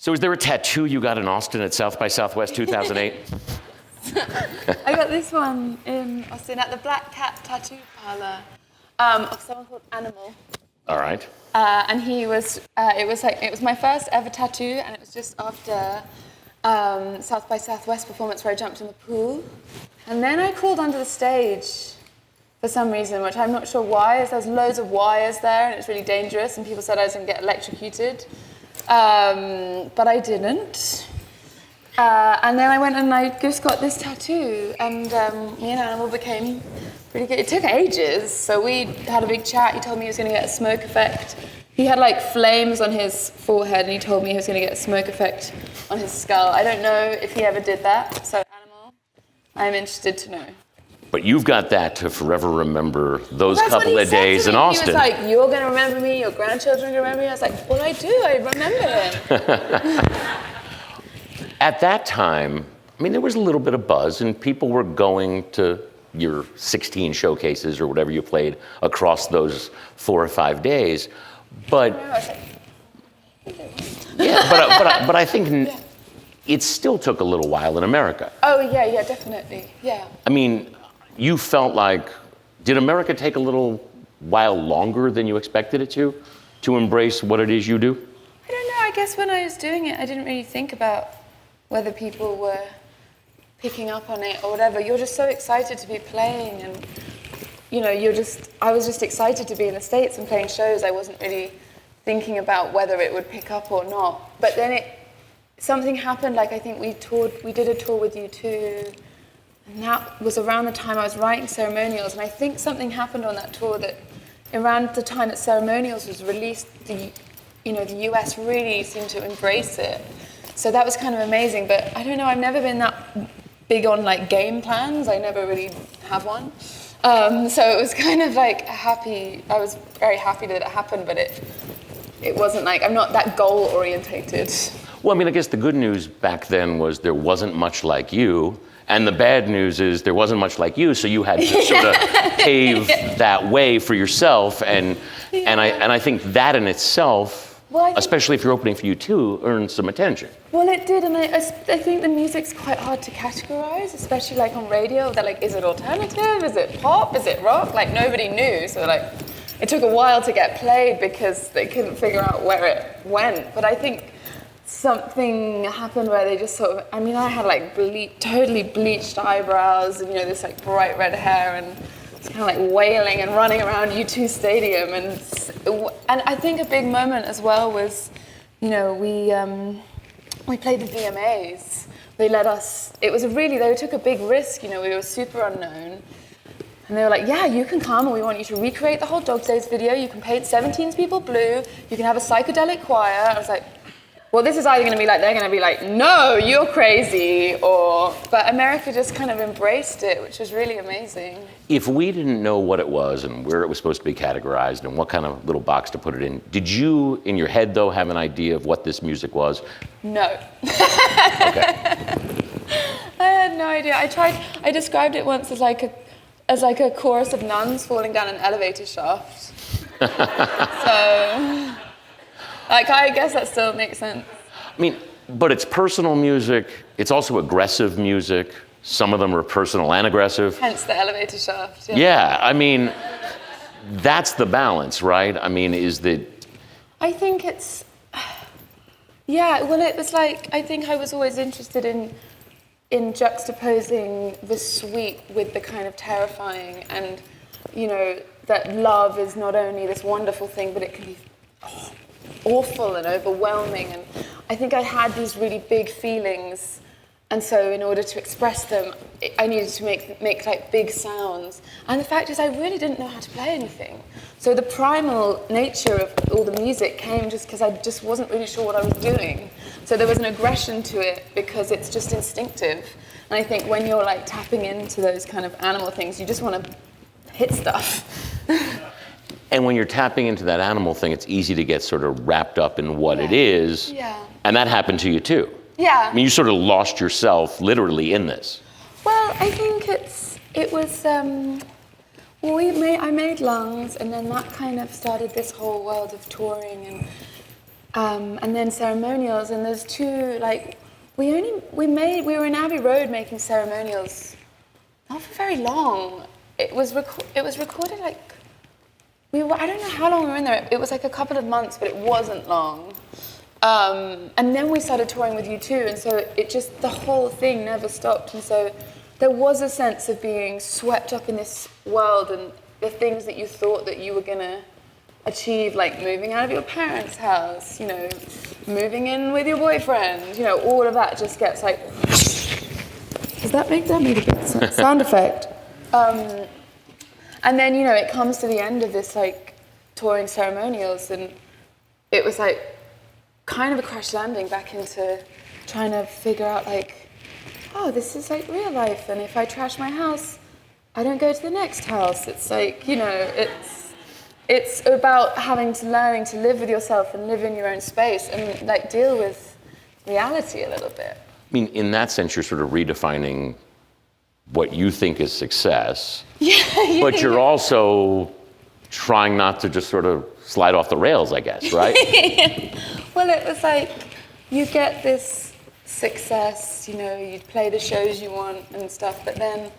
So is there a tattoo you got in Austin at South by Southwest 2008? I got this one in Austin at the Black Cat Tattoo Parlor of someone called Animal. All right. And he was, it was my first ever tattoo, and it was just after South by Southwest performance where I jumped in the pool. And then I crawled onto the stage for some reason, which I'm not sure why. There was loads of wires there, and it was really dangerous, and people said I was going to get electrocuted. But I didn't. And then I went and I just got this tattoo, and me and Animal became pretty good. It took ages, so we had a big chat. He told me he was going to get a smoke effect. He had like flames on his forehead, and he told me he was going to get a smoke effect on his skull. I don't know if he ever did that, so Animal, I'm interested to know. But you've got that to forever remember those couple of days in Austin. He was like, you're going to remember me, your grandchildren are going to remember me. I was like, well, I do, I remember him. At that time, I mean, there was a little bit of buzz, and people were going to your 16 showcases or whatever you played across those 4 or 5 days. But yeah, but I think it still took a little while in America. Oh yeah, definitely, yeah. I mean, you felt like, did America take a little while longer than you expected it to embrace what it is you do? I don't know. I guess when I was doing it, I didn't really think about whether people were picking up on it or whatever. You're just so excited to be playing, and you know, I was just excited to be in the States and playing shows. I wasn't really thinking about whether it would pick up or not. But then something happened, like I think we did a tour with U2, and that was around the time I was writing Ceremonials, and I think something happened on that tour that around the time that Ceremonials was released, the US really seemed to embrace it. So that was kind of amazing, but I don't know, I've never been that big on like game plans. I never really have one. So it was kind of like I was very happy that it happened, but it wasn't like, I'm not that goal orientated. Well, I mean, I guess the good news back then was there wasn't much like you, and the bad news is there wasn't much like you, so you had to sort of pave that way for yourself, and I think that in itself, especially if you're opening for U2, earns some attention. Well, it did, and I think the music's quite hard to categorize, especially like on radio. They're like, is it alternative? Is it pop? Is it rock? Like nobody knew, so like it took a while to get played because they couldn't figure out where it went. But I think something happened where they just sort of, I mean, I had like totally bleached eyebrows and, you know, this like bright red hair, and it's kind of like wailing and running around U2 Stadium. And I think a big moment as well was, you know, we played the VMAs. They let us, they took a big risk, you know, we were super unknown. And they were like, yeah, you can come, and we want you to recreate the whole Dog Days video. You can paint 17 people blue. You can have a psychedelic choir. I was like, well, this is either going to be like, they're going to be like, no, you're crazy, but America just kind of embraced it, which was really amazing. If we didn't know what it was and where it was supposed to be categorized and what kind of little box to put it in, did you, in your head, though, have an idea of what this music was? No. Okay. I had no idea. I described it once as like a chorus of nuns falling down an elevator shaft. So, like, I guess that still makes sense. I mean, but it's personal music. It's also aggressive music. Some of them are personal and aggressive. Hence the elevator shaft. Yeah, I mean, that's the balance, right? I mean, I think it's... Yeah, well, it was like, I think I was always interested in juxtaposing the sweet with the kind of terrifying, and, you know, that love is not only this wonderful thing, but it can be awful and overwhelming. And I think I had these really big feelings, and so in order to express them, I needed to make like big sounds. And the fact is, I really didn't know how to play anything. So the primal nature of all the music came just because I just wasn't really sure what I was doing. So there was an aggression to it because it's just instinctive. And I think when you're like tapping into those kind of animal things, you just want to hit stuff. And when you're tapping into that animal thing, it's easy to get sort of wrapped up in what it is. Yeah. And that happened to you too. Yeah. I mean, you sort of lost yourself literally in this. Well, I think it was, I made Lungs, and then that kind of started this whole world of touring, and then ceremonials, and there's two, like, we were in Abbey Road making ceremonials, not for very long. It was recorded like, I don't know how long we were in there. It was like a couple of months, but it wasn't long. And then we started touring with U2, and so the whole thing never stopped. And so there was a sense of being swept up in this world and the things that you thought that you were gonna achieve, like moving out of your parents' house, you know, moving in with your boyfriend, you know, all of that just gets like, does that make a good sound effect? And then, you know, it comes to the end of this like touring ceremonials, and it was like kind of a crash landing back into trying to figure out like, oh, this is like real life, and if I trash my house, I don't go to the next house. It's like, you know, it's about learning to live with yourself and live in your own space and like deal with reality a little bit. I mean, in that sense, you're sort of redefining what you think is success, but you're also trying not to just sort of slide off the rails, I guess, right? Well, it was like, you get this success, you know, you play the shows you want and stuff, but then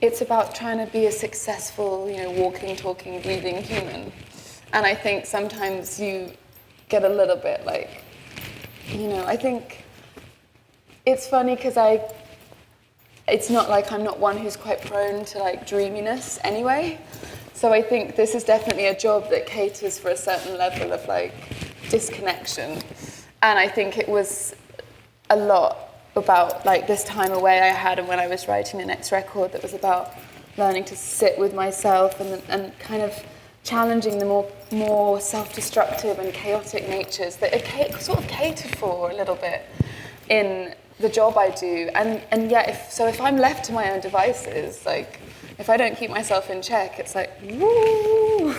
it's about trying to be a successful, you know, walking, talking, breathing human. And I think sometimes you get a little bit like, you know, I think it's funny because it's not like I'm not one who's quite prone to like dreaminess anyway. So I think this is definitely a job that caters for a certain level of like disconnection. And I think it was a lot about like this time away I had, and when I was writing the next record, that was about learning to sit with myself and kind of challenging the more self-destructive and chaotic natures that are sort of catered for a little bit in the job I do. And yet, if I'm left to my own devices, like if I don't keep myself in check, it's like, woo!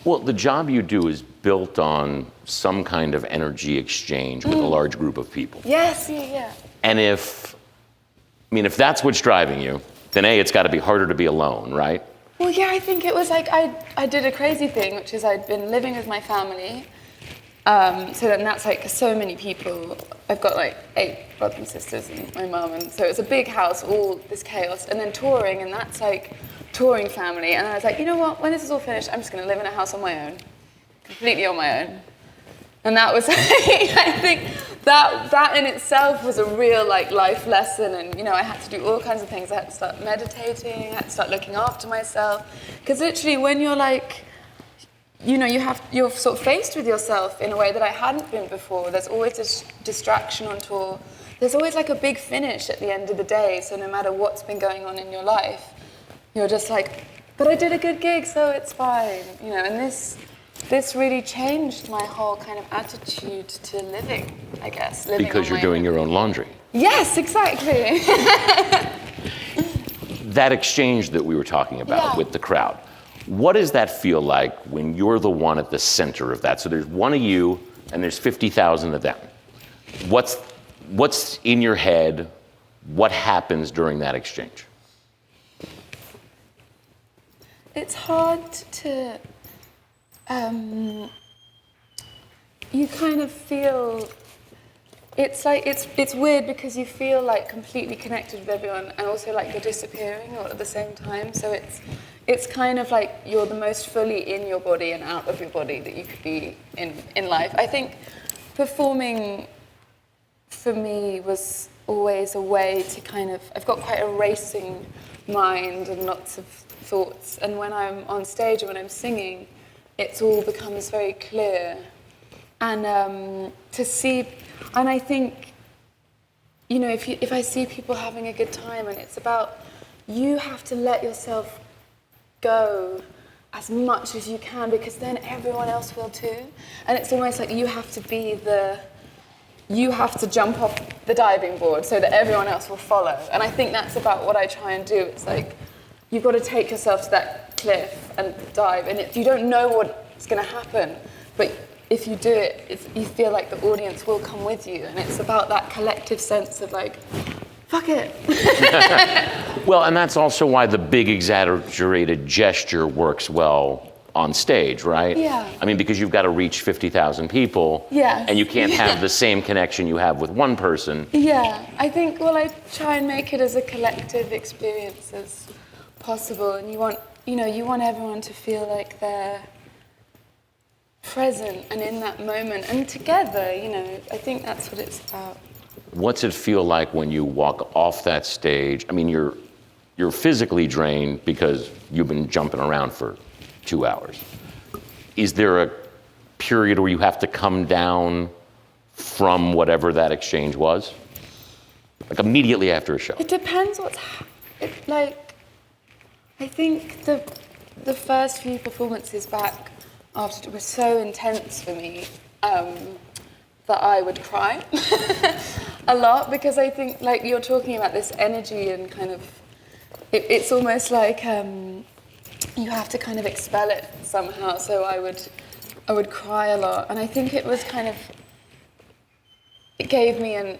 Well, the job you do is built on some kind of energy exchange with a large group of people. Yes, yeah. And if that's what's driving you, then A, it's got to be harder to be alone, right? Well, yeah, I think it was like I did a crazy thing, which is I'd been living with my family. So then that's like so many people. I've got like 8 brothers and sisters and my mum, and so it's a big house, all this chaos, and then touring, and that's like touring family. And I was like, you know what, when this is all finished, I'm just going to live in a house on my own, completely on my own. And that was, I think that in itself was a real like life lesson. And you know, I had to do all kinds of things. I had to start meditating, I had to start looking after myself. Because literally when you're like, you know, you're sort of faced with yourself in a way that I hadn't been before. There's always this distraction on tour. There's always like a big finish at the end of the day. So no matter what's been going on in your life, you're just like, but I did a good gig, so it's fine. You know, and this really changed my whole kind of attitude to living, I guess. Because you're doing your own laundry. Yes, exactly. That exchange that we were talking about with the crowd, what does that feel like when you're the one at the center of that? So there's one of you and there's 50,000 of them. What's in your head? What happens during that exchange? It's hard to... you kind of feel, it's like, it's weird because you feel like completely connected with everyone and also like you're disappearing all at the same time. So it's kind of like you're the most fully in your body and out of your body that you could be in life. I think performing for me was always a way to kind of, I've got quite a racing mind and lots of thoughts. And when I'm on stage or when I'm singing, it all becomes very clear. And to see, and I think, you know, if I see people having a good time, and it's about, you have to let yourself go as much as you can, because then everyone else will too. And it's almost like you have to jump off the diving board so that everyone else will follow. And I think that's about what I try and do. It's like, you've got to take yourself to that cliff and dive, and you don't know what's going to happen, but if you do it, you feel like the audience will come with you, and it's about that collective sense of like, fuck it. Well, and that's also why the big exaggerated gesture works well on stage, right? Yeah. I mean, because you've got to reach 50,000 people. Yes. And you can't have the same connection you have with one person. Yeah, I think, well, I try and make it as a collective experience as possible, and you want everyone to feel like they're present and in that moment and together, I think that's what it's about. What's it feel like when you walk off that stage? I mean, you're physically drained because you've been jumping around for 2 hours. Is there a period where you have to come down from whatever that exchange was? Like immediately after a show? It depends I think the first few performances back after were so intense for me that I would cry a lot, because I think like you're talking about this energy and kind of, it's almost like you have to kind of expel it somehow. So I would cry a lot, and I think it was kind of, it gave me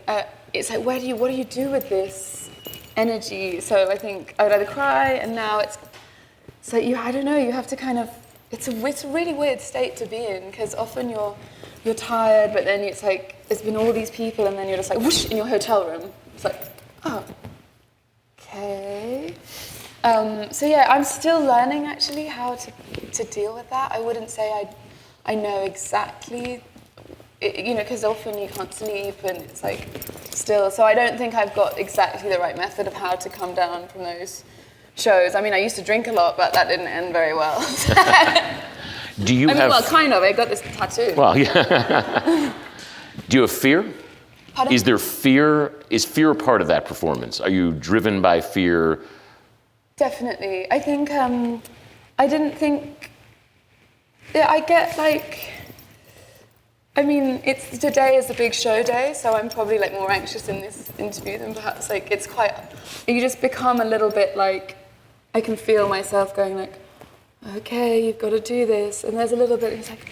it's like, what do you do with this energy? So I think I would either cry, and now it's like I don't know, you have to kind of, it's a really weird state to be in, because often you're tired, but then it's like there's been all these people, and then you're just like whoosh in your hotel room. It's like, oh, okay. So yeah, I'm still learning actually how to deal with that. I wouldn't say I know exactly, because often you can't sleep and it's like still. So I don't think I've got exactly the right method of how to come down from those shows. I mean, I used to drink a lot, but that didn't end very well. Do you have? Well, kind of. I got this tattoo. Well, yeah. Do you have fear? Pardon? Is there fear? Is fear a part of that performance? Are you driven by fear? Definitely. I think I didn't think. Yeah, I get like. I mean, today is a big show day, so I'm probably like more anxious in this interview than perhaps like it's quite. You just become a little bit like, I can feel myself going like, okay, you've got to do this, and there's a little bit. It's like,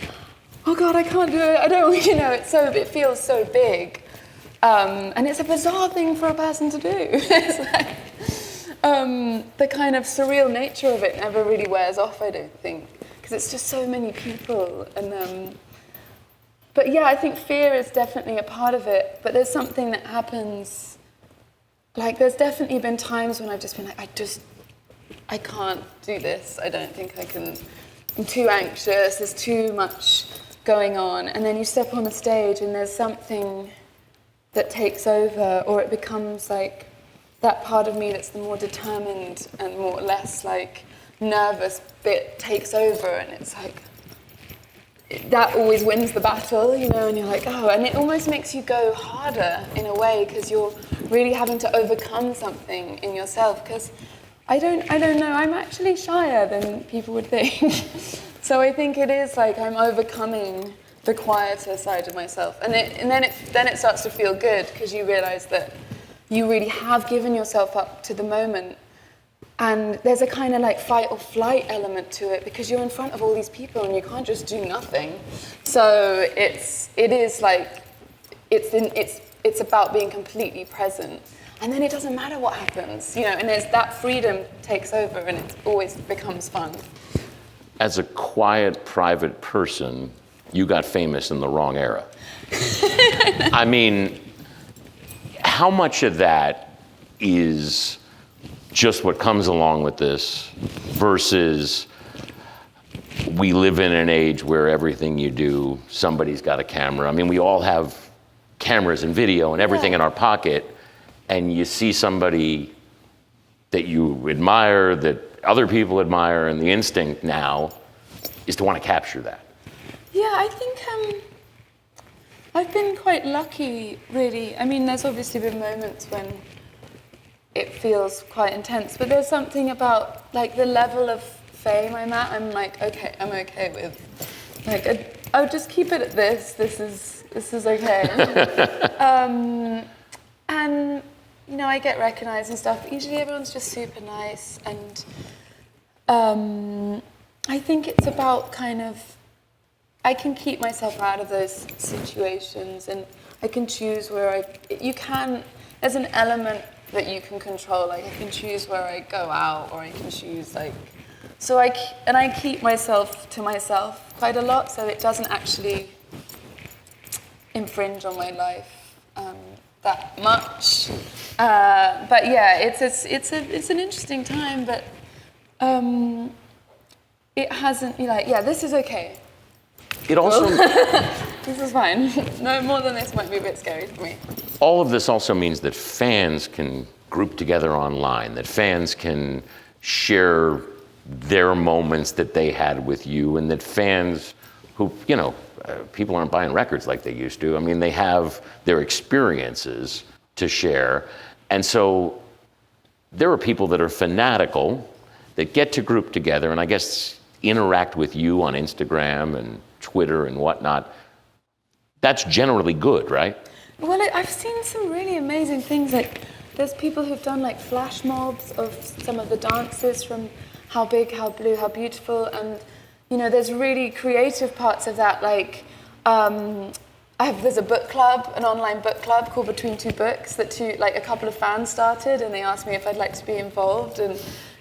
oh God, I can't do it. I don't. It feels so big, and it's a bizarre thing for a person to do. It's like. The kind of surreal nature of it never really wears off, I don't think, because it's just so many people. And but yeah, I think fear is definitely a part of it. But there's something that happens. Like there's definitely been times when I've just been like, I can't do this. I don't think I can. I'm too anxious. There's too much going on. And then you step on the stage, and there's something that takes over, or it becomes like. That part of me that's the more determined and more or less like nervous bit takes over, and it's like that always wins the battle, and you're like, oh, and it almost makes you go harder in a way, because you're really having to overcome something in yourself, because I don't know, I'm actually shyer than people would think. So I think it is like I'm overcoming the quieter side of myself, and then it starts to feel good, because you realize that you really have given yourself up to the moment. And there's a kind of like fight or flight element to it, because you're in front of all these people and you can't just do nothing. So it is like, it's about being completely present. And then it doesn't matter what happens, and there's that freedom takes over, and it always becomes fun. As a quiet, private person, you got famous in the wrong era. I mean, how much of that is just what comes along with this versus we live in an age where everything you do, somebody's got a camera. I mean, we all have cameras and video and everything in our pocket, and you see somebody that you admire, that other people admire, and the instinct now is to want to capture that. Yeah, I think I've been quite lucky, really. I mean, there's obviously been moments when it feels quite intense, but there's something about like the level of fame I'm at. I'm like, okay, I'm okay with, like, I would just keep it at this. This is okay. And I get recognized and stuff. But usually, everyone's just super nice, and I think it's about kind of. I can keep myself out of those situations, and I can choose where there's an element that you can control, like I can choose where I go out, or I can choose like So I keep myself to myself quite a lot, so it doesn't actually infringe on my life that much. But yeah, it's an interesting time, but it hasn't, this is okay. It also... This is fine. No more than this might be a bit scary for me. All of this also means that fans can group together online, that fans can share their moments that they had with you, and that fans who, people aren't buying records like they used to. I mean, they have their experiences to share. And so there are people that are fanatical that get to group together and I guess interact with you on Instagram and Twitter and whatnot. That's generally good, right? Well, I've seen some really amazing things. Like, there's people who've done like flash mobs of some of the dances from How Big, How Blue, How Beautiful, and there's really creative parts of that. Like, there's a book club, an online book club called Between Two Books that a couple of fans started, and they asked me if I'd like to be involved. And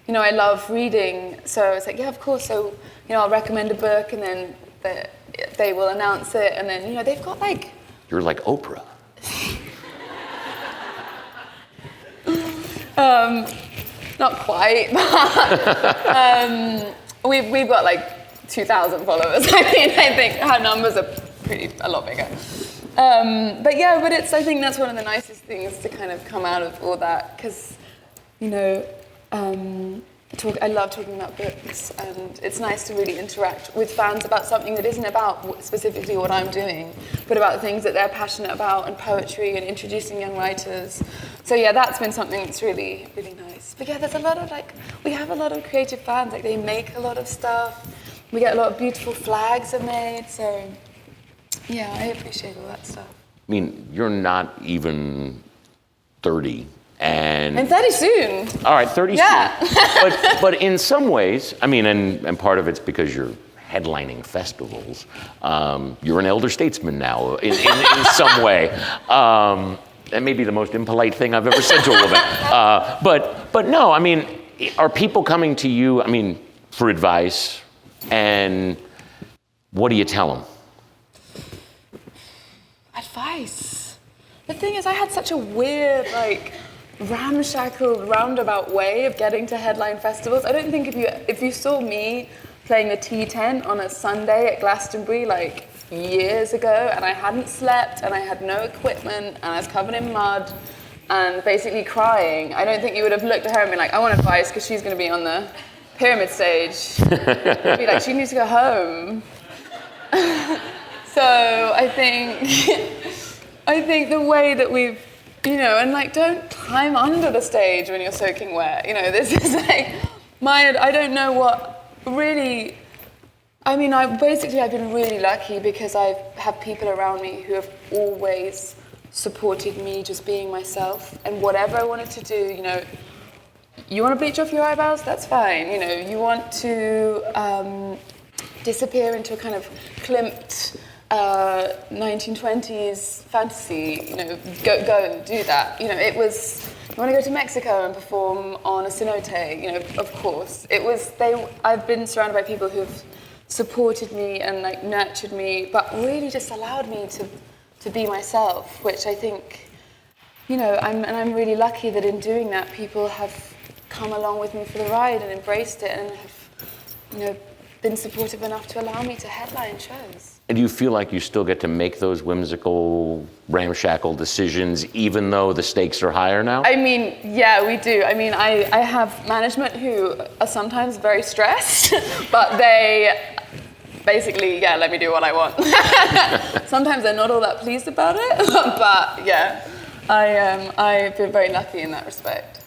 I love reading, so it's like, yeah, of course. So I'll recommend a book, and then they will announce it, and then they've got like... You're like Oprah. Not quite, but we've got like 2,000 followers. I think our numbers are a lot bigger. But I think that's one of the nicest things to kind of come out of all that, because I love talking about books, and it's nice to really interact with fans about something that isn't about specifically what I'm doing, but about things that they're passionate about, and poetry, and introducing young writers. So yeah, that's been something that's really, really nice. But yeah, there's a lot of we have a lot of creative fans, they make a lot of stuff. We get a lot of beautiful flags are made, so yeah, I appreciate all that stuff. I mean, you're not even 30. And I'm 30 soon. All right, 30 yeah. soon. But in some ways, I mean, and part of it's because you're headlining festivals. You're an elder statesman now in some way. That may be the most impolite thing I've ever said to a woman. But no, I mean, are people coming to you, for advice? And what do you tell them? Advice? The thing is, I had such a weird, ramshackle, roundabout way of getting to headline festivals. I don't think if you saw me playing the tea tent on a Sunday at Glastonbury years ago, and I hadn't slept, and I had no equipment, and I was covered in mud, and basically crying, I don't think you would have looked at her and been like, I want advice because she's going to be on the pyramid stage. You'd be like, she needs to go home. So I think the way that we've, don't climb under the stage when you're soaking wet. This is I don't know what really, I've been really lucky because I have people around me who have always supported me just being myself, and whatever I wanted to do, you want to bleach off your eyebrows? That's fine. You want to disappear into a kind of Klimt 1920s fantasy, go do that. It was, you want to go to Mexico and perform on a cenote, of course. I've been surrounded by people who've supported me and nurtured me, but really just allowed me to be myself, which I think, I'm really lucky that in doing that, people have come along with me for the ride and embraced it and have, been supportive enough to allow me to headline shows. And do you feel like you still get to make those whimsical, ramshackle decisions, even though the stakes are higher now? Yeah, we do. I have management who are sometimes very stressed, but they basically, let me do what I want. Sometimes they're not all that pleased about it, but yeah, I've been very lucky in that respect.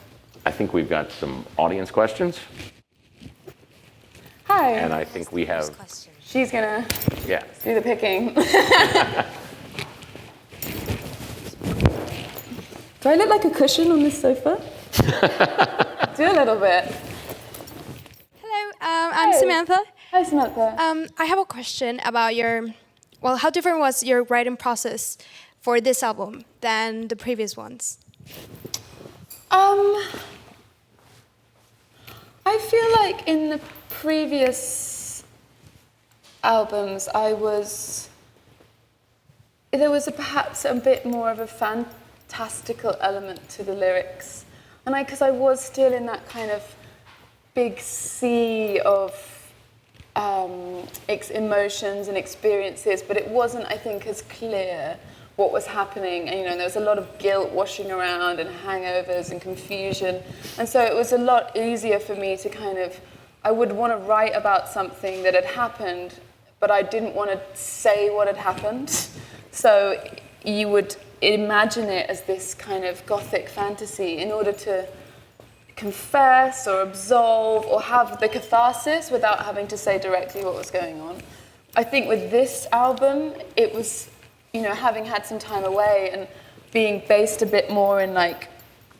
I think we've got some audience questions. Hi. And I think we have... She's gonna do the picking. Do I look like a cushion on this sofa? Do a little bit. Hello, I'm Samantha. Hi, Samantha. I have a question about how different was your writing process for this album than the previous ones? I feel like in the previous albums, there was perhaps a bit more of a fantastical element to the lyrics. And because I was still in that kind of big sea of emotions and experiences, but it wasn't, I think, as clear what was happening. And, there was a lot of guilt washing around and hangovers and confusion. And so it was a lot easier for me to I would want to write about something that had happened, but I didn't want to say what had happened. So you would imagine it as this kind of gothic fantasy in order to confess or absolve or have the catharsis without having to say directly what was going on. I think with this album, it was, having had some time away and being based a bit more in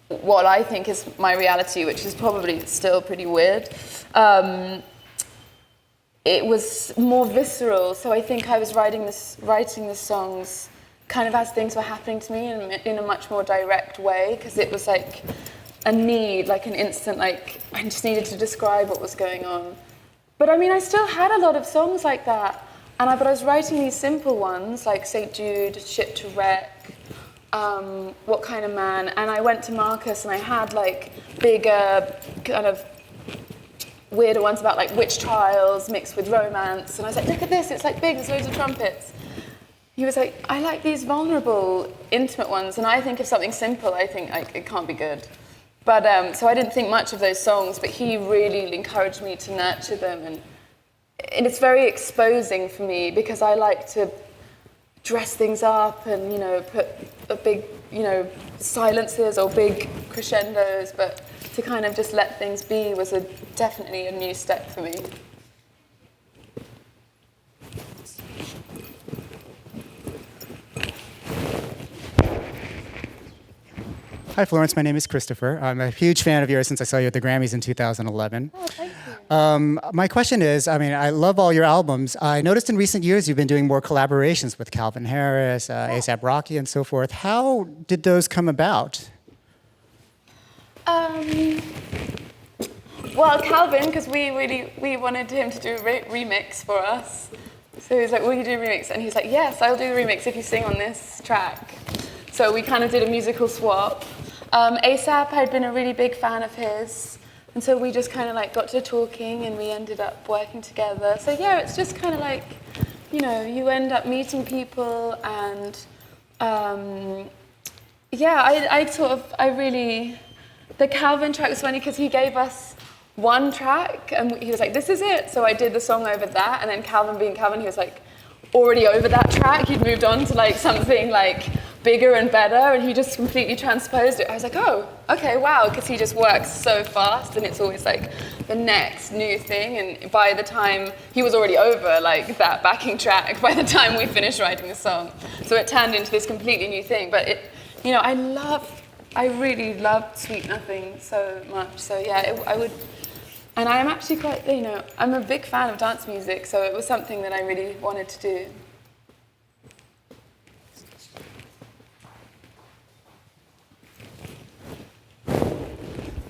what I think is my reality, which is probably still pretty weird. It was more visceral, so I think I was writing the songs kind of as things were happening to me in a much more direct way, because it was like a need, like an instant, I just needed to describe what was going on. But I still had a lot of songs like that, but I was writing these simple ones, like St. Jude, Ship to Wreck, What Kind of Man, and I went to Marcus and I had bigger kind of weirder ones about witch trials mixed with romance, and I was like, look at this, it's big, there's loads of trumpets. He was like, I like these vulnerable, intimate ones, and I think of something simple, I think it can't be good. But so I didn't think much of those songs, but he really encouraged me to nurture them, and it's very exposing for me because I like to dress things up and put a big silences or big crescendos, but to kind of just let things be was definitely a new step for me. Hi, Florence. My name is Christopher. I'm a huge fan of yours since I saw you at the Grammys in 2011. Oh, thank you. My question is, I love all your albums. I noticed in recent years you've been doing more collaborations with Calvin Harris, A$AP Rocky, and so forth. How did those come about? Well, Calvin, because we wanted him to do a remix for us. So he was like, will you do a remix? And he's like, yes, I'll do the remix if you sing on this track. So we kind of did a musical swap. A$AP, I'd been a really big fan of his. And so we just kind of got to talking and we ended up working together. So yeah, it's just kind of you end up meeting people and the Calvin track was funny because he gave us one track and he was like, this is it. So I did the song over that, and then Calvin being Calvin, he was already over that track. He'd moved on to something bigger and better, and he just completely transposed it. I was like, oh, okay, wow, because he just works so fast, and it's always the next new thing. And by the time he was already over that backing track, by the time we finished writing the song, so it turned into this completely new thing. But it, I really loved Sweet Nothing so much. So yeah, I would. And I'm actually quite, I'm a big fan of dance music, so it was something that I really wanted to do.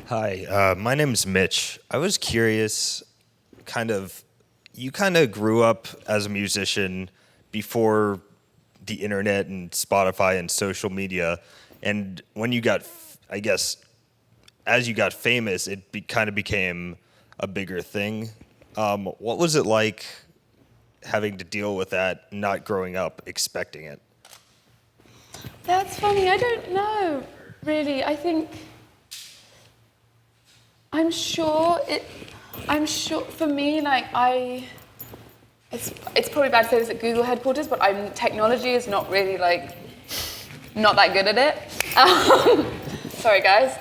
Hi, my name is Mitch. I was curious, you grew up as a musician before the internet and Spotify and social media, and when you got, as you got famous, it kind of became a bigger thing. What was it like having to deal with that, not growing up expecting it? That's funny. I don't know, really. I think I'm sure for me, it's probably bad to say this at Google headquarters, but technology is not really not that good at it. Sorry guys.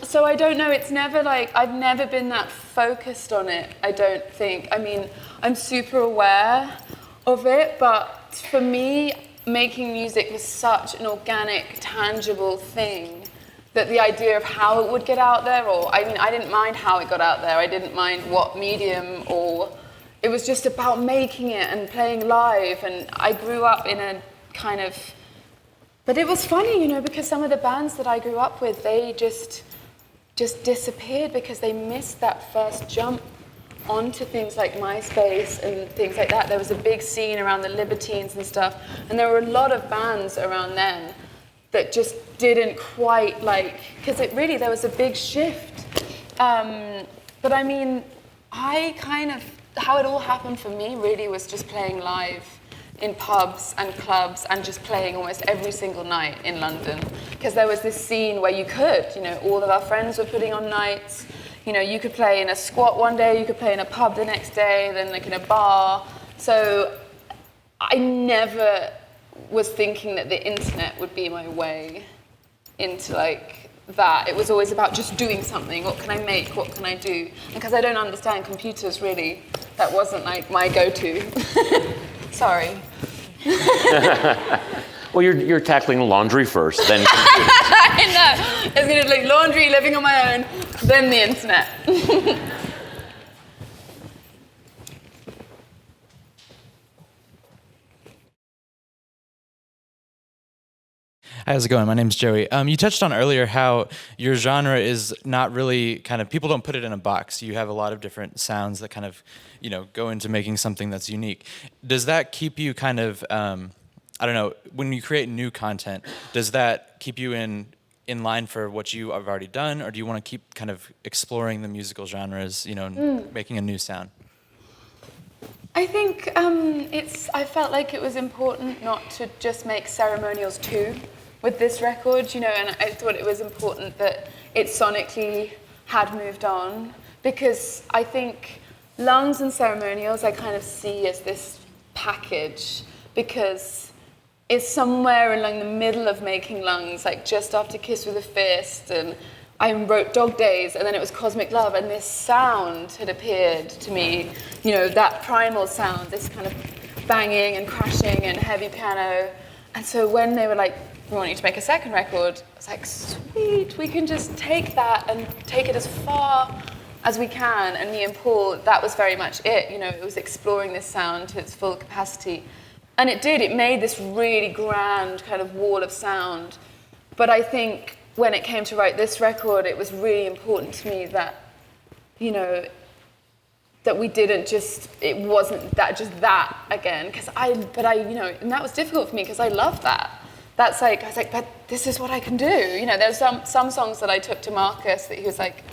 So I don't know, it's never I've never been that focused on it, I don't think. I'm super aware of it, but for me, making music was such an organic, tangible thing that the idea of how it would get out there, I didn't mind how it got out there, I didn't mind what medium, or it was just about making it and playing live, and I grew up in a kind of, but it was funny, because some of the bands that I grew up with, they just just disappeared because they missed that first jump onto things like MySpace and things like that. There was a big scene around the Libertines and stuff, and there were a lot of bands around then that just didn't quite because there was a big shift. But I mean, how it all happened for me really was just playing live in pubs and clubs and just playing almost every single night in London. Because there was this scene where you could, all of our friends were putting on nights. You could play in a squat one day, you could play in a pub the next day, then in a bar. So I never was thinking that the internet would be my way into that. It was always about just doing something. What can I make? What can I do? And because I don't understand computers really, that wasn't my go-to. Sorry. Well, you're tackling laundry first, then computers. I know. It's going to be laundry, living on my own, then the internet. Hi, how's it going? My name's Joey. You touched on earlier how your genre is not really people don't put it in a box. You have a lot of different sounds that go into making something that's unique. Does that keep you I don't know, when you create new content, does that keep you in line for what you have already done, or do you want to keep exploring the musical genres, making a new sound? I think I felt like it was important not to just make ceremonials too with this record, and I thought it was important that it sonically had moved on, because I think Lungs and Ceremonials I kind of see as this package, because it's somewhere along the middle of making Lungs, just after Kiss with a Fist, and I wrote Dog Days, and then it was Cosmic Love, and this sound had appeared to me, that primal sound, this kind of banging and crashing and heavy piano. And so when they were like, we want you to make a second record, I was like, sweet, we can just take that and take it as far as we can. And me and Paul, that was very much it. It was exploring this sound to its full capacity. And it did, it made this really grand kind of wall of sound. But I think when it came to write this record, it was really important to me that, that we didn't it wasn't that again. And that was difficult for me because I love that. That's I was like, but this is what I can do. There's some songs that I took to Marcus that he was like,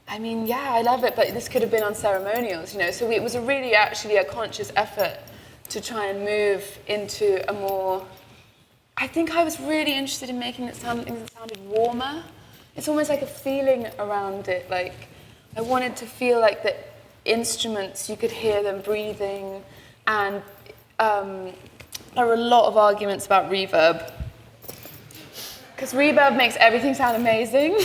I mean, yeah, I love it, but this could have been on Ceremonials, So it was actually a conscious effort to try and move into a more, I think I was really interested in making something that sounded warmer. It's almost like a feeling around it. I wanted to feel like the instruments, you could hear them breathing, and there were a lot of arguments about reverb, because reverb makes everything sound amazing.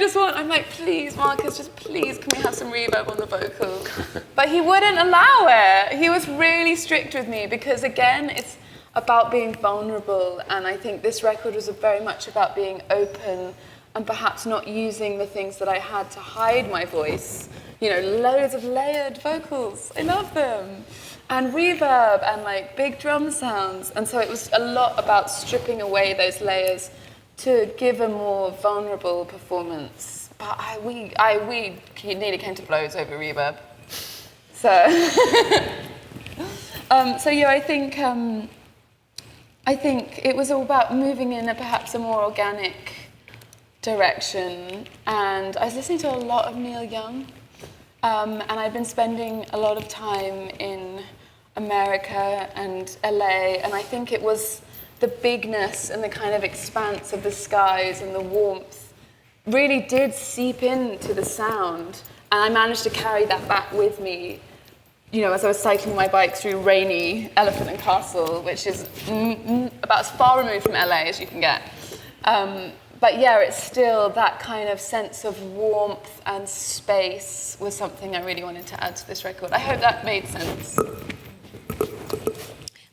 So I'm like, please, Marcus, just please, can we have some reverb on the vocals? But he wouldn't allow it. He was really strict with me, because again, it's about being vulnerable, and I think this record was very much about being open and perhaps not using the things that I had to hide my voice. Loads of layered vocals, I love them, and reverb and big drum sounds. And so it was a lot about stripping away those layers to give a more vulnerable performance. But we nearly came to blows over reverb. So, I think it was all about moving in perhaps a more organic direction. And I was listening to a lot of Neil Young, and I'd been spending a lot of time in America and LA, and I think it was the bigness and the kind of expanse of the skies and the warmth really did seep into the sound, and I managed to carry that back with me, as I was cycling my bike through rainy Elephant and Castle, which is about as far removed from LA as you can get. But yeah, it's still that kind of sense of warmth and space was something I really wanted to add to this record. I hope that made sense.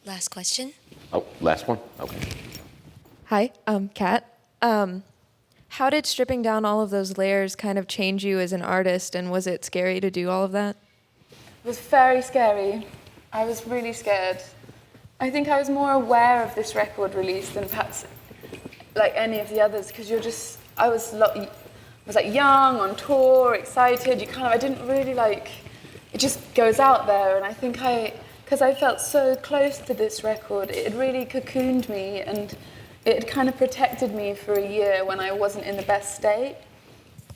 Last question. Oh, last one? Okay. Hi, Kat. How did stripping down all of those layers kind of change you as an artist, and was it scary to do all of that? It was very scary. I was really scared. I think I was more aware of this record release than perhaps any of the others, because was like young, on tour, excited. I didn't really like, it just goes out there. And I think because I felt so close to this record, it really cocooned me, and it kind of protected me for a year when I wasn't in the best state.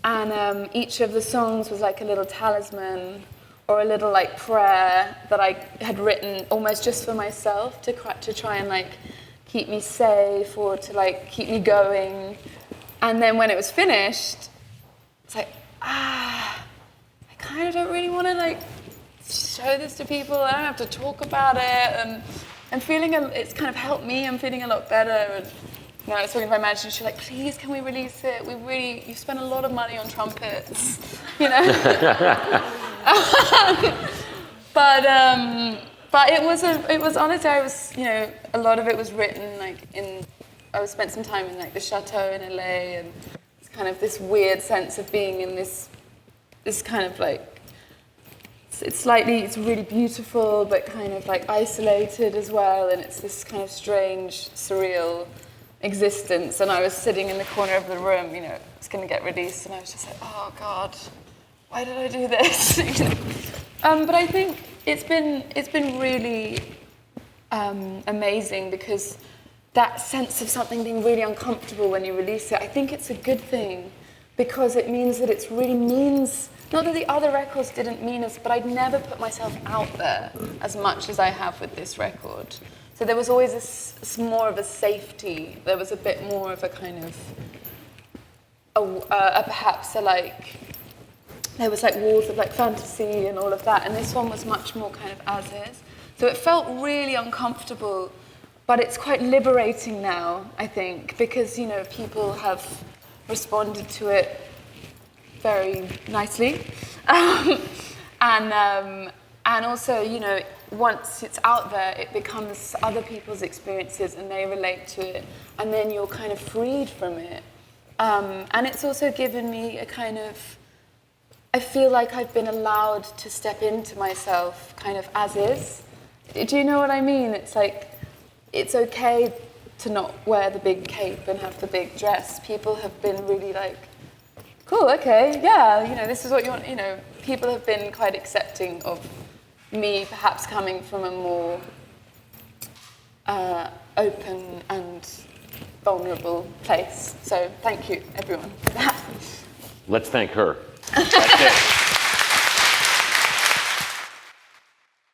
And each of the songs was like a little talisman or a little like prayer that I had written almost just for myself to try and like keep me safe or to like keep me going. And then when it was finished, it's like, I kind of don't really want to like show this to people. I don't have to talk about it. And I'm feeling, it's kind of helped me. I'm feeling a lot better. And I was talking to my manager, she's like, please, can we release it? You've spent a lot of money on trumpets, you know? But it was honestly, a lot of it was written like I spent some time in like the chateau in LA, and it's kind of this weird sense of being in this kind of like, it's really beautiful, but kind of like isolated as well, and it's this kind of strange, surreal existence. And I was sitting in the corner of the room, it's going to get released, and I was just like, oh God, why did I do this? But I think it's been really amazing, because that sense of something being really uncomfortable when you release it, I think it's a good thing, because it means that it really means, not that the other records didn't mean us, but I'd never put myself out there as much as I have with this record. So there was always more of a safety. There was a bit more of a kind of, there was like walls of like fantasy and all of that, and this one was much more kind of as is. So it felt really uncomfortable, but it's quite liberating now, I think, because, people have responded to it very nicely. And also, once it's out there, it becomes other people's experiences and they relate to it, and then you're kind of freed from it. And it's also given me a kind of, I feel like I've been allowed to step into myself kind of as is. Do you know what I mean? It's like, it's okay to not wear the big cape and have the big dress. People have been really like, cool, okay, yeah, this is what you want, people have been quite accepting of me perhaps coming from a more open and vulnerable place. So thank you, everyone, for that. Let's thank her. That's it.